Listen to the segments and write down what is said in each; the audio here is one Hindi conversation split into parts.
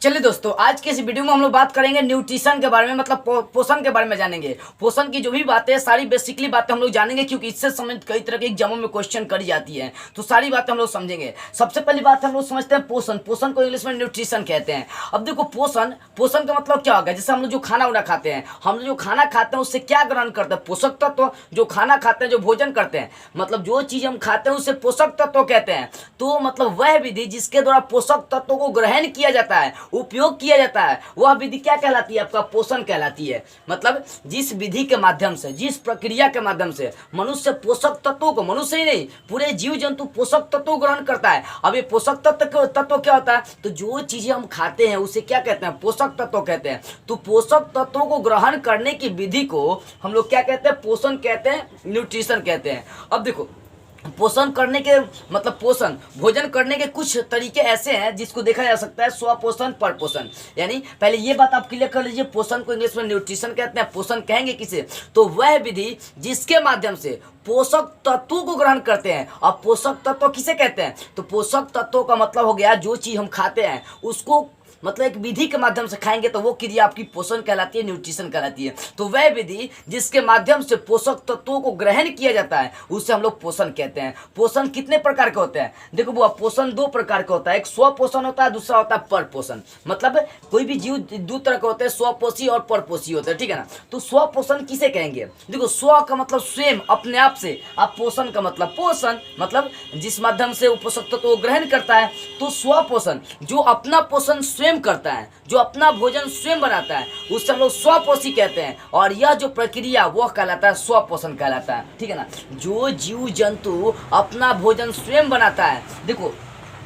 चलिए दोस्तों, आज के इस वीडियो में हम लोग बात करेंगे न्यूट्रिशन के बारे में, मतलब पोषण के बारे में जानेंगे। पोषण की जो भी बातें, सारी बेसिकली बातें हम लोग जानेंगे, क्योंकि इससे संबंधित कई तरह के एग्जामों में क्वेश्चन करी जाती है, तो सारी बातें हम लोग समझेंगे। सबसे पहली बात हम लोग समझते हैं पोषण। पोषण को इंग्लिश में न्यूट्रिशन कहते हैं। अब देखो, पोषण पोषण का मतलब क्या होगा। जैसे हम लोग जो खाना उना खाते हैं, हम लोग जो खाना खाते हैं उससे क्या ग्रहण करते हैं? पोषक तत्व। जो खाना खाते हैं, जो भोजन करते हैं, मतलब जो चीज हम खाते हैं उसे पोषक तत्व कहते हैं। तो मतलब वह विधि जिसके द्वारा पोषक तत्वों को ग्रहण किया जाता है, उपयोग किया जाता है, वह विधि क्या कहलाती है? आपका पोषण कहलाती है। मतलब जिस विधि के माध्यम से, जिस प्रक्रिया के माध्यम से मनुष्य पोषक तत्वों को, मनुष्य ही नहीं पूरे जीव जंतु पोषक तत्वों ग्रहण करता है। अब ये पोषक तत्व क्या होता है? तो जो चीजें हम खाते हैं उसे क्या कहते हैं? पोषक तत्व कहते हैं। तो पोषक तत्वों को ग्रहण करने की विधि को हम लोग क्या कहते हैं? पोषण कहते हैं, न्यूट्रिशन कहते हैं। अब देखो, पोषण करने के मतलब पोषण भोजन करने के कुछ तरीके ऐसे हैं जिसको देखा जा सकता है स्वपोषण, परपोषण। यानी पहले ये बात आप क्लियर कर लीजिए, पोषण को इंग्लिश में न्यूट्रिशन कहते हैं। पोषण कहेंगे किसे? तो वह विधि जिसके माध्यम से पोषक तत्वों को ग्रहण करते हैं। अब पोषक तत्व किसे कहते हैं? तो पोषक तत्वों का मतलब हो गया जो चीज हम खाते हैं उसको, मतलब एक विधि के माध्यम से खाएंगे तो वो क्रिया आपकी पोषण कहलाती है, न्यूट्रिशन कहलाती है। तो वह विधि जिसके माध्यम से पोषक तत्वों को ग्रहण किया जाता है उसे हम लोग पोषण कहते हैं। पोषण कितने प्रकार के होते हैं? देखो वो पोषण दो प्रकार का होता है, एक स्वपोषण होता है, दूसरा होता है परपोषण। मतलब कोई भी जीव दो तरह के होते हैं, स्वपोषी और परपोषी होते हैं, ठीक है ना। तो स्वपोषण किसे कहेंगे? देखो, स्व का मतलब स्वयं, अपने आप से। अब पोषण का मतलब पोषण, मतलब जिस माध्यम से वो पोषक तत्व को ग्रहण करता है। तो स्वपोषण जो अपना पोषण स्वयं करता है, जो अपना भोजन स्वयं बनाता है, उससे हम लोग स्वपोषी कहते हैं। और यह जो प्रक्रिया वो कहलाता है स्वपोषण कहलाता है, ठीक है ना। जो जीव जंतु अपना भोजन स्वयं बनाता है, देखो,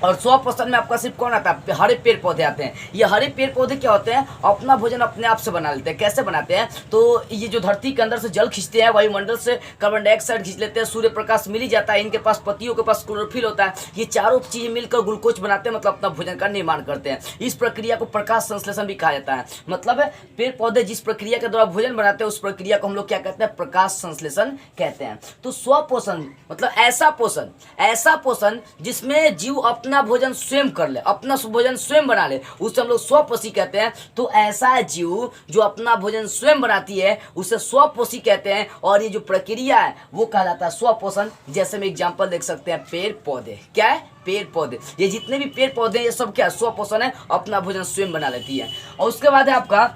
और स्वपोषण में आपका सिर्फ कौन आता है? हरे पेड़ पौधे आते हैं। ये हरे पेड़ पौधे क्या होते हैं? अपना भोजन अपने आप से बना लेते हैं। कैसे बनाते हैं? तो ये जो धरती के अंदर से जल खींचते हैं, वायुमंडल से कार्बन डाइऑक्साइड खींच लेते हैं, सूर्य प्रकाश मिल ही जाता है, इनके पास पत्तियों के पास क्लोरोफिल होता है, ये चारों चीजें मिलकर ग्लूकोज बनाते हैं, मतलब अपना भोजन का निर्माण करते हैं। इस प्रक्रिया को प्रकाश संश्लेषण भी कहा जाता है। मतलब पेड़ पौधे जिस प्रक्रिया के द्वारा भोजन बनाते हैं उस प्रक्रिया को हम लोग क्या कहते हैं? प्रकाश संश्लेषण कहते हैं। तो स्वपोषण मतलब ऐसा पोषण जिसमें जीव अपना भोजन स्वयं कर ले, अपना भोजन स्वयं बना ले, उसे हम लोग स्वपोषी कहते हैं। तो ऐसा जीव जो अपना भोजन स्वयं बनाती है उसे स्वपोषी कहते हैं। और ये जो प्रक्रिया है वो कहलाता है स्वपोषण। जैसे में एग्जांपल देख सकते हैं, पेड़ पौधे। क्या है? पेड़ पौधे। ये जितने भी पेड़ पौधे हैं ये सब क्या है? स्वपोषण है, अपना भोजन स्वयं बना लेती है। और उसके बाद है आपका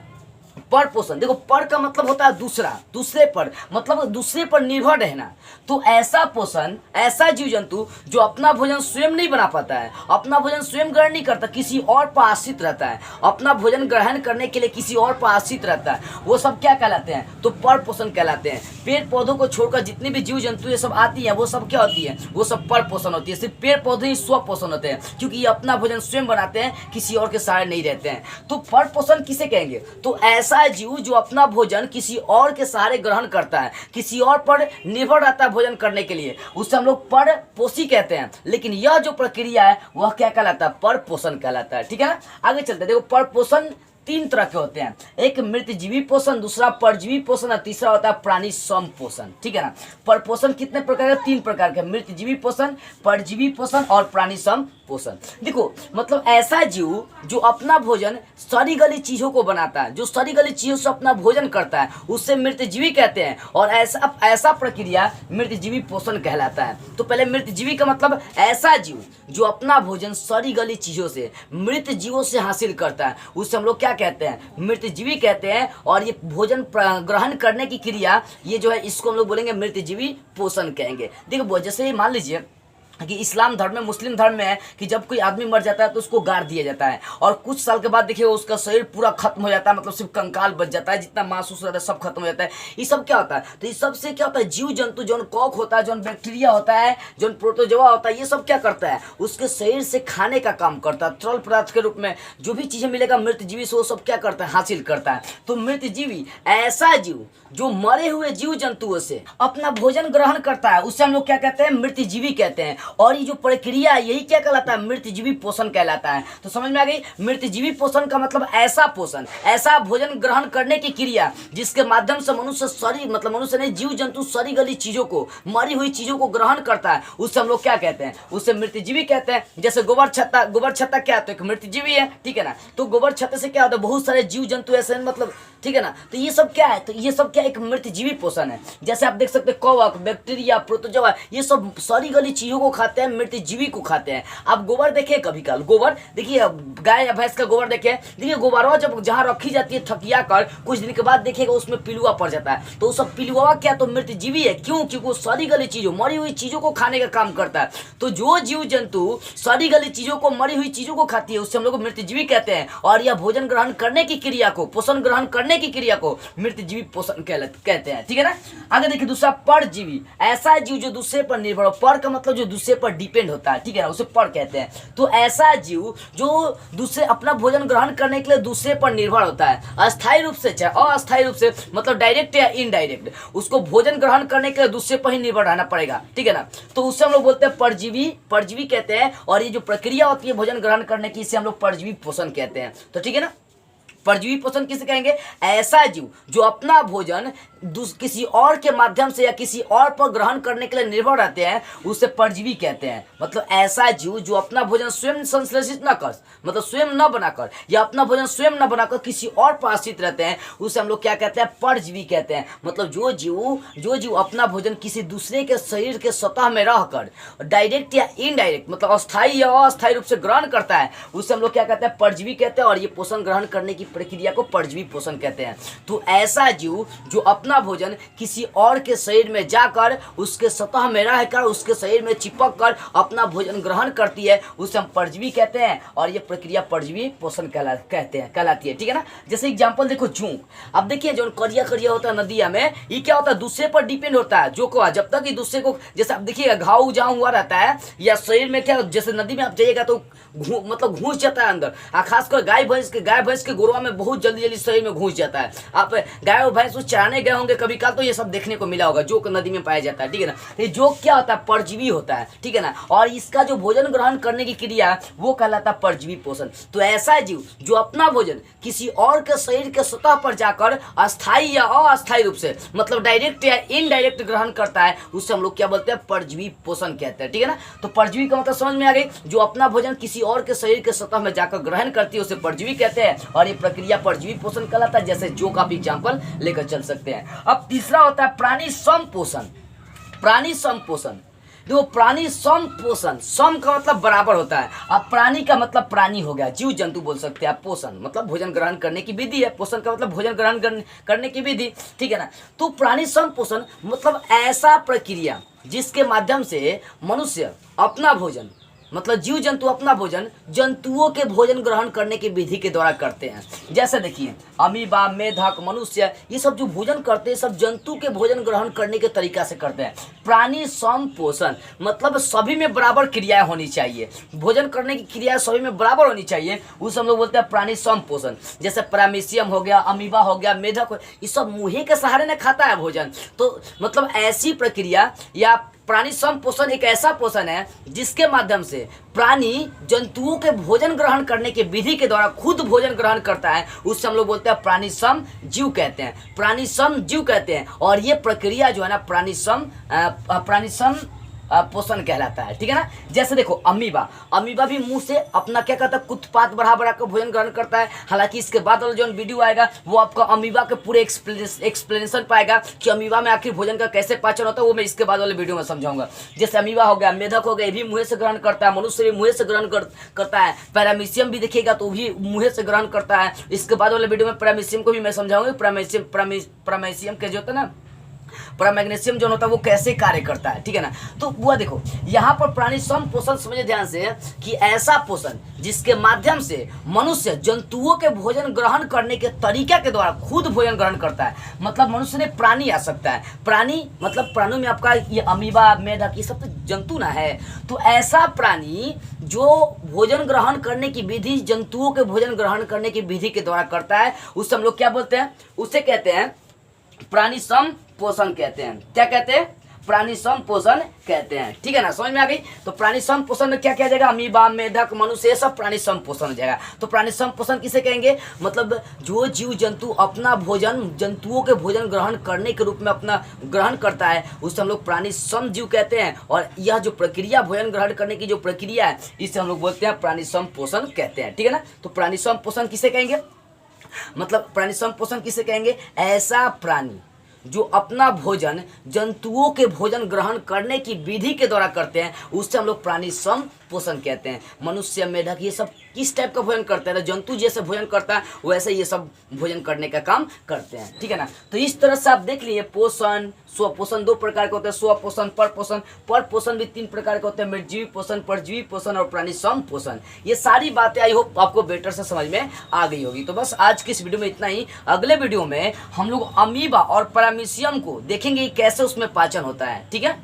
पर पोषण। देखो, पर का मतलब होता है दूसरा, दूसरे पर, मतलब दूसरे पर निर्भर रहना। तो ऐसा पोषण, ऐसा जीव जंतु जो अपना भोजन स्वयं नहीं बना पाता है, अपना भोजन स्वयं ग्रहण नहीं करता, किसी और पर आश्रित रहता है, अपना भोजन ग्रहण करने के लिए किसी और पर आश्रित रहता है, वो सब क्या कहलाते हैं? तो पर पोषण कहलाते हैं। पेड़ पौधों को छोड़कर जितनी भी जीव जंतु ये सब आती है वो सब क्या होती है? वो सब पर पोषण होती है। सिर्फ पेड़ पौधे ही स्व पोषण होते हैं, क्योंकि ये अपना भोजन स्वयं बनाते हैं, किसी और के सहारे नहीं रहते हैं। तो पर पोषण किसे कहेंगे? तो ऐसा जीव जो अपना भोजन किसी और के सहारे ग्रहण करता है, किसी और पर निर्भर रहता है भोजन करने के लिए, उसे हम लोग पर पोषी कहते हैं। लेकिन यह जो प्रक्रिया है वह क्या कहलाता है? पर पोषण कहलाता है, ठीक है ना। आगे चलते हैं। देखो, पर पोषण तीन तरह के होते हैं, एक मृतजीवी पोषण, दूसरा परजीवी पोषण और तीसरा होता है प्राणी सम पोषण, ठीक है ना। पर पोषण कितने प्रकार के? तीन प्रकार के, मृतजीवी पोषण, परजीवी पोषण और प्राणी सम पोषण। देखो, मतलब ऐसा जीव जो अपना भोजन सड़ी गली चीजों को बनाता है, जो सड़ी गली चीजों से अपना भोजन करता है, उससे मृतजीवी कहते हैं। और ऐसा प्रक्रिया मृतजीवी पोषण कहलाता है। तो पहले मृतजीवी का मतलब ऐसा जीव जो अपना भोजन सड़ी गली चीजों से, मृत जीवों से हासिल करता है, उससे हम लोग क्या कहते हैं? मृतजीवी कहते हैं। और ये भोजन ग्रहण करने की क्रिया, ये जो है इसको हम लोग बोलेंगे मृतजीवी पोषण कहेंगे। देखो, जैसे मान लीजिए कि इस्लाम धर्म में, मुस्लिम धर्म में है कि जब कोई आदमी मर जाता है तो उसको गाड़ दिया जाता है, और कुछ साल के बाद देखिए उसका शरीर पूरा खत्म हो जाता है, मतलब सिर्फ कंकाल बच जाता है, जितना मांस उस रहता है सब खत्म हो जाता है। ये सब क्या होता है? तो ये सब से क्या होता है? जीव जंतु जो कॉक होता है, जो बैक्टीरिया होता है, जो प्रोटोजोआ होता है, ये सब क्या करता है? उसके शरीर से खाने का काम करता है, तरल पदार्थ के रूप में जो भी चीजें मिलेगा मृत जीवी से वो सब क्या करता है? हासिल करता है। तो मृत जीवी ऐसा जीव जो मरे हुए जीव जंतुओं से अपना भोजन ग्रहण करता है, उससे हम लोग क्या कहते हैं? मृतजीवी कहते हैं। और ये जो प्रक्रिया है यही क्या कहलाता है, मृतजीवी पोषण कहलाता है। तो समझ में आ गई, मृतजीवी पोषण का मतलब ऐसा पोषण, ऐसा भोजन ग्रहण करने की क्रिया जिसके माध्यम से मनुष्य सरी मतलब मनुष्य ने जीव जंतु सड़ी गली चीजों को, मरी हुई चीजों को ग्रहण करता है, उससे हम लोग क्या कहते हैं, उससे मृतजीवी कहते हैं। जैसे गोबर छत्ता, गोबर छत्ता क्या है, तो एक मृतजीवी है, ठीक है ना। तो गोबर छत्ते से क्या होता है, बहुत सारे जीव जंतु ऐसे मतलब, ठीक है ना। तो ये सब क्या है, तो ये सब क्या एक मृतजीवी पोषण है। जैसे आप देख सकते हैं कवक, बैक्टीरिया, प्रोटोजोआ, ये सब सड़ी गली चीजों को खाते हैं, मृतजीवी को खाते हैं। आप गोबर देखिए, कभी कल गोबर देखिए, गाय या भैंस का गोबर देखिए गोबरवा जब जहाँ रखी जाती है थकिया कर, कुछ दिन के बाद देखिएगा उसमें पिलुआ पड़ जाता है। तो सब पिलुआ क्या, तो मृतजीवी है। क्यों? क्योंकि वो सड़ी गली चीजों, मरी हुई चीजों को खाने का काम करता है। तो जो जीव जंतु सड़ी गली चीजों को, मरी हुई चीजों को खाती है, उससे हम लोग मृतजीवी कहते हैं। और यह भोजन ग्रहण करने की क्रिया को, पोषण ग्रहण करने की क्रिया को मृतजीवी पोषण कहते हैं, ठीक है ना। आगे देखिए दूसरा परजीवी, ऐसा जीव जो दूसरे पर निर्भर हो। पर का मतलब जो दूसरे पर डिपेंड होता है, ठीक है ना, उसे पर कहते हैं। तो ऐसा जीव जो दूसरे अपना भोजन ग्रहण करने के लिए दूसरे पर निर्भर होता है, अस्थायी रूप से चाहे अस्थायी रूप से, मतलब डायरेक्ट या इनडायरेक्ट, उसको भोजन ग्रहण करने के लिए दूसरे पर ही निर्भर रहना पड़ेगा, ठीक है ना। तो उससे हम लोग बोलते हैं परजीवी, परजीवी कहते हैं। और ये जो प्रक्रिया होती है भोजन ग्रहण करने की, इसे हम लोग परजीवी पोषण कहते हैं। तो ठीक है ना, परजीवी पोषण किसे कहेंगे, ऐसा जीव जो अपना भोजन किसी और के माध्यम से या किसी और पर ग्रहण करने के लिए निर्भर रहते हैं, उसे परजीवी कहते हैं। मतलब ऐसा जीव जो अपना भोजन स्वयं संश्लेषित न कर, मतलब स्वयं न बनाकर, या अपना भोजन स्वयं न बनाकर किसी और पर आश्रित रहते हैं, उसे हम लोग क्या कहते हैं, परजीवी कहते हैं। मतलब जो जीव अपना भोजन किसी दूसरे के शरीर के सतह में रहकर डायरेक्ट या इनडायरेक्ट, मतलब अस्थायी या अस्थायी रूप से ग्रहण करता है, उसे हम लोग क्या कहते हैं, परजीवी कहते हैं। और ये पोषण ग्रहण करने की प्रक्रिया को परजीवी पोषण कहते हैं। तो ऐसा जीव जो अपना भोजन किसी और के शरीर में जाकर, उसके सतह में रहकर, उसके शरीर में चिपक कर अपना भोजन ग्रहण करती है, उसे हम परजीवी कहते हैं। और ये प्रक्रिया परजीवी पोषण कहलाती है, ठीक है ना। जैसे एग्जांपल देखो जोंक, अब देखिए जो करिया करिया होता है नदिया में, ये क्या होता है, दूसरे पर डिपेंड होता है। जो को जब तक ये दूसरे को, जैसे आप देखिएगा घाव जहाँ हुआ रहता है या शरीर में क्या, जैसे नदी में आप जाइएगा तो मतलब घुस जाता है अंदर। खासकर गाय भैंस के गोरवा में बहुत जल्दी शरीर में घुस जाता है। आप गाय और भैंस चराने गए होंगे कभी काल, तो ये सब देखने को मिला होगा, जोक नदी में पाया जाता है, ठीक है ना। ये जोक क्या होता है, परजीवी होता है, ठीक है ना। और इसका जो भोजन ग्रहण करने की क्रिया वो कहलाता है परजीवी पोषण। तो ऐसा जीव जो अपना भोजन किसी और के शरीर के सतह पर जाकर अस्थायी या अस्थायी रूप से, मतलब डायरेक्ट या इनडायरेक्ट ग्रहण करता है, उससे हम लोग क्या बोलते हैं, परजीवी पोषण कहते हैं, ठीक है ना। तो परजीवी का मतलब समझ में आ गई, जो अपना भोजन किसी और के शरीर के सतह में जाकर ग्रहण करती है, उसे परजीवी कहते हैं। और ये प्रक्रिया परजीवी पोषण कहलाता है। जैसे जो का भी एग्जाम्पल लेकर चल सकते हैं। अब तीसरा होता है प्राणी समपोषण। प्राणी समपोषण, देखो प्राणी समपोषण, सम का मतलब बराबर होता है। अब प्राणी का मतलब प्राणी हो गया, जीव जंतु बोल सकते हैं आप। पोषण मतलब भोजन ग्रहण करने की विधि है, पोषण का मतलब भोजन ग्रहण करने की विधि, ठीक है ना। तो प्राणी समपोषण मतलब ऐसा प्रक्रिया जिसके माध्यम से मनुष्य अपना भोजन, मतलब जीव जंतु अपना भोजन जंतुओं के भोजन ग्रहण करने की विधि के द्वारा करते हैं। जैसे देखिए अमीबा, मेढक, मनुष्य, ये सब जो भोजन करते हैं सब जंतु के भोजन ग्रहण करने के तरीका से करते हैं। प्राणी समपोषण मतलब सभी में बराबर क्रियाएं होनी चाहिए, भोजन करने की क्रिया सभी में बराबर होनी चाहिए, उसे हम लोग बोलते हैं प्राणी समपोषण। जैसे पैरामीशियम हो गया, अमीबा हो गया, मेढक, ये सब मुंह के सहारे ने खाता है भोजन। तो मतलब ऐसी प्रक्रिया या प्राणी समपोषण एक ऐसा पोषण है जिसके माध्यम से प्राणी जंतुओं के भोजन ग्रहण करने के विधि के द्वारा खुद भोजन ग्रहण करता है, उससे हम लोग बोलते हैं प्राणी सम जीव कहते हैं, प्राणी सम जीव कहते हैं। और ये प्रक्रिया जो है ना प्राणी सम पोषण कहलाता है, ठीक है ना। जैसे देखो अमीबा भी मुंह से अपना क्या कहता है, कुत्पात बढ़ा कर भोजन ग्रहण करता है। हालांकि इसके बाद वाला जो वीडियो आएगा वो आपका अमीबा के पूरे एक्सप्लेनेशन पाएगा कि अमीबा में आखिर भोजन का कैसे पाचन होता है, वो मैं इसके बाद वाले वीडियो में समझाऊंगा। जैसे अमीबा हो गया, मेढक हो गया, ये भी मुँह से ग्रहण करता है, मनुष्य भी मुँह से ग्रहण करता है। पैरामीशियम भी देखिएगा तो भी मुँह से ग्रहण करता है। इसके बाद वाले वीडियो में पैरामीशियम को भी मैं समझाऊंगा। पैरामीशियम के जो होता है ना, मैग्नीशियम जो होता है वो कैसे कार्य करता है, ठीक है ना। तो वो देखो यहाँ पर प्राणी सम पोषण समझे ध्यान से कि ऐसा पोषण जिसके माध्यम से मनुष्य जंतुओं के भोजन ग्रहण करने के तरीका के द्वारा खुद भोजन ग्रहण करता है। मतलब मनुष्य ने प्राणी आ सकता है, प्राणी मतलब प्राणियों में आपका ये अमीबा, मेढक, ये सब तो जंतु ना है। तो ऐसा प्राणी जो भोजन ग्रहण करने की विधि जंतुओं के भोजन ग्रहण करने की विधि के द्वारा करता है, उससे हम लोग क्या बोलते हैं, उसे कहते हैं प्राणी सम पोषण कहते हैं। क्या कहते हैं, प्राणी संपोषण कहते हैं। ठीक है ना, समझ में आ गई। तो प्राणी संपोषण में क्या किया जाएगा, अमीबा, मेढक, मनुष्य, ये सब प्राणी संपोषण हो जाएगा। तो प्राणी संपोषण किसे कहेंगे, मतलब जो जीव जंतु अपना भोजन जंतुओं के भोजन ग्रहण करने के रूप में अपना ग्रहण करता है उसे हम लोग प्राणी समजीव कहते हैं। और यह जो प्रक्रिया भोजन ग्रहण करने की जो प्रक्रिया है इसे हम लोग बोलते हैं प्राणी संपोषण कहते हैं। ठीक है ना, तो प्राणी संपोषण किसे कहेंगे, मतलब प्राणी संपोषण किसे कहेंगे, ऐसा प्राणी जो अपना भोजन जंतुओं के भोजन ग्रहण करने की विधि के द्वारा करते हैं उससे हम लोग प्राणी संपोषण कहते हैं। मनुष्य, मेढक ये सब किस टाइप का भोजन करते हैं, जंतु जैसे भोजन करता है वैसे ये सब भोजन करने का काम करते हैं। ठीक है ना, तो इस तरह से आप देख लीजिए पोषण, स्वपोषण 2 प्रकार के होते हैं, स्वपोषण, परपोषण। परपोषण भी 3 प्रकार के होते हैं, मृतजीवी पोषण, परजीवी पोषण और प्राणी संपोषण। ये सारी बातें आई होप आपको बेटर से समझ में आ गई होगी। तो बस आज की इस वीडियो में इतना ही। अगले वीडियो में हम लोग अमीबा और पैरामीशियम को देखेंगे कैसे उसमें पाचन होता है। ठीक है।